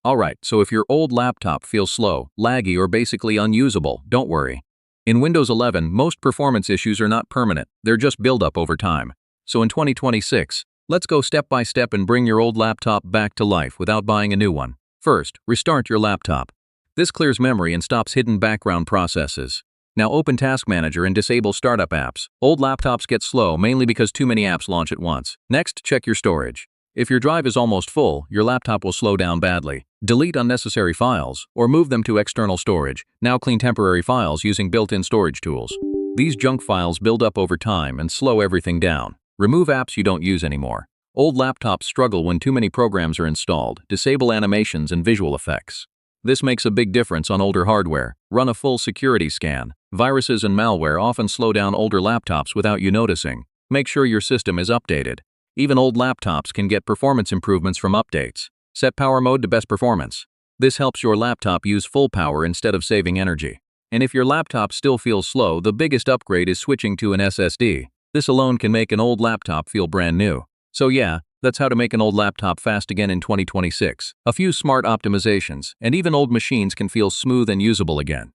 Alright, so if your old laptop feels slow, laggy, or basically unusable, don't worry. In Windows 11, most performance issues are not permanent, they're just build up over time. So in 2026, let's go step by step and bring your old laptop back to life without buying a new one. First, restart your laptop. This clears memory and stops hidden background processes. Now open Task Manager and disable startup apps. Old laptops get slow mainly because too many apps launch at once. Next, check your storage. If your drive is almost full, your laptop will slow down badly. Delete unnecessary files, or move them to external storage. Now clean temporary files using built-in storage tools. These junk files build up over time and slow everything down. Remove apps you don't use anymore. Old laptops struggle when too many programs are installed. Disable animations and visual effects. This makes a big difference on older hardware. Run a full security scan. Viruses and malware often slow down older laptops without you noticing. Make sure your system is updated. Even old laptops can get performance improvements from updates. Set power mode to best performance. This helps your laptop use full power instead of saving energy. And if your laptop still feels slow, the biggest upgrade is switching to an SSD. This alone can make an old laptop feel brand new. So yeah, that's how to make an old laptop fast again in 2026. A few smart optimizations, and even old machines can feel smooth and usable again.